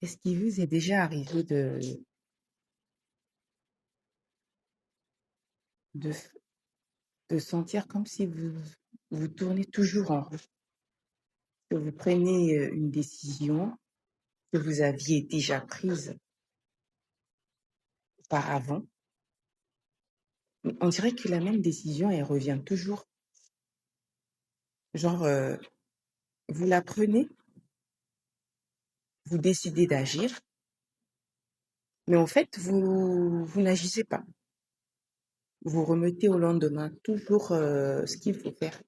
Est-ce qu'il vous est déjà arrivé de, de sentir comme si vous tournez toujours en rond, que vous prenez une décision que vous aviez déjà prise auparavant, mais on dirait que la même décision, elle revient toujours. Genre, vous la prenez, vous décidez d'agir, mais en fait, vous n'agissez pas. Vous remettez au lendemain toujours ce qu'il faut faire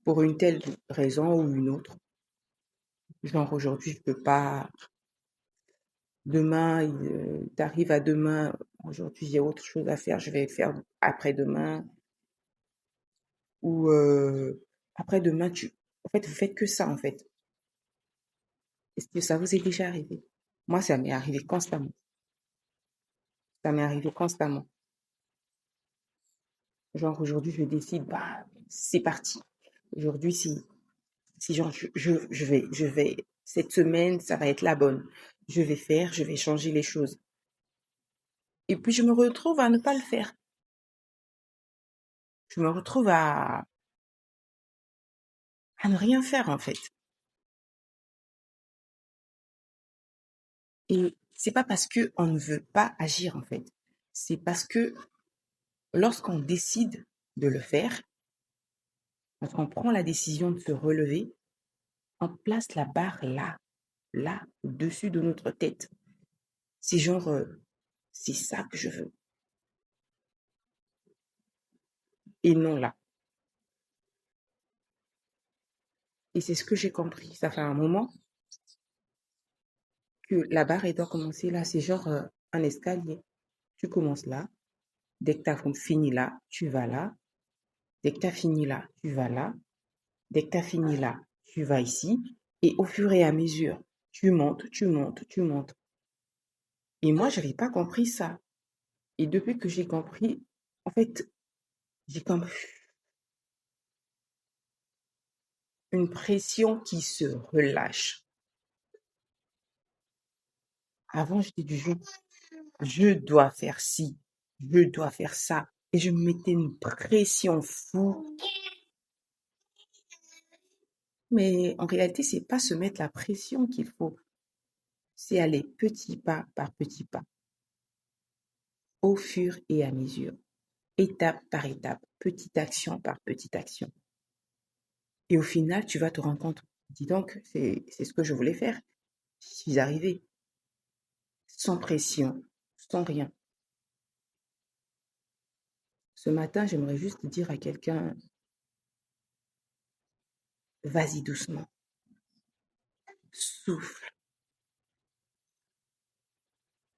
pour une telle raison ou une autre. Genre, aujourd'hui, je peux pas. Demain, t'arrives à demain, aujourd'hui, j'ai autre chose à faire, je vais le faire après-demain. Ou après-demain, en fait, vous faites que ça, en fait. Est-ce que ça vous est déjà arrivé? Moi, ça m'est arrivé constamment. Ça m'est arrivé constamment. Genre, aujourd'hui, je décide, bah, c'est parti. Aujourd'hui, si genre, cette semaine, ça va être la bonne. Je vais changer les choses. Et puis, je me retrouve à ne pas le faire. Je me retrouve à ne rien faire, en fait. Et c'est pas parce que on ne veut pas agir, en fait. C'est parce que lorsqu'on décide de le faire, lorsqu'on prend la décision de se relever, on place la barre là, au-dessus de notre tête. C'est genre, c'est ça que je veux. Et non là. Et c'est ce que j'ai compris. Ça fait un moment que la barre, elle doit commencer là. C'est genre un escalier. Tu commences là. Dès que tu as fini là, tu vas là. Dès que tu as fini là, tu vas là. Dès que tu as fini là, tu vas ici. Et au fur et à mesure, tu montes, tu montes, tu montes. Et moi, je n'avais pas compris ça. Et depuis que j'ai compris, en fait, j'ai comme une pression qui se relâche. Avant, j'étais du genre, je dois faire ci, je dois faire ça. Et je me mettais une pression fou. Mais en réalité, c'est pas se mettre la pression qu'il faut. C'est aller petit pas par petit pas, au fur et à mesure, étape par étape, petite action par petite action. Et au final, tu vas te rendre compte, dis donc, c'est ce que je voulais faire. J'y suis arrivée, sans pression, sans rien. Ce matin, j'aimerais juste dire à quelqu'un, vas-y doucement, souffle.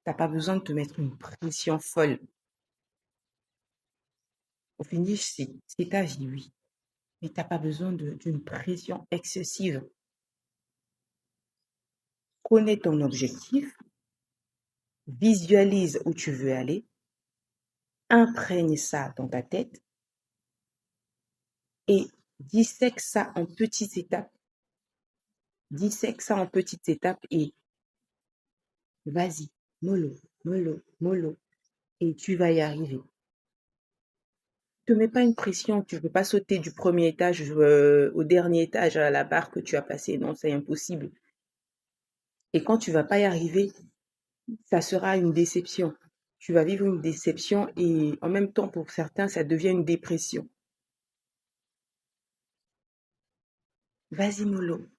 T'as pas besoin de te mettre une pression folle. Au finish, c'est ta vie, oui. Mais t'as pas besoin d'une pression excessive. Connais ton objectif, visualise où tu veux aller, imprègne ça dans ta tête et dissèque ça en petites étapes. Dissèque ça en petites étapes et vas-y, mollo, mollo, mollo. Et tu vas y arriver. Te mets pas une pression, tu ne peux pas sauter du premier étage au dernier étage à la barre que tu as placée. Non, c'est impossible. Et quand tu vas pas y arriver, ça sera une déception. Tu vas vivre une déception et en même temps, pour certains, ça devient une dépression. Vas-y, mollo,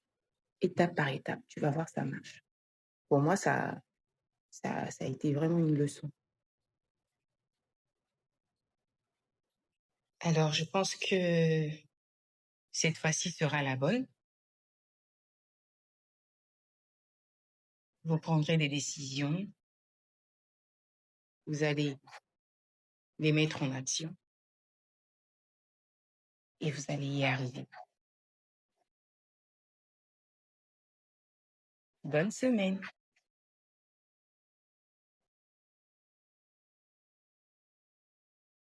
étape par étape, tu vas voir, ça marche. Pour moi, ça a été vraiment une leçon. Alors, je pense que cette fois-ci sera la bonne. Vous prendrez des décisions, vous allez les mettre en action et vous allez y arriver. Bonne semaine.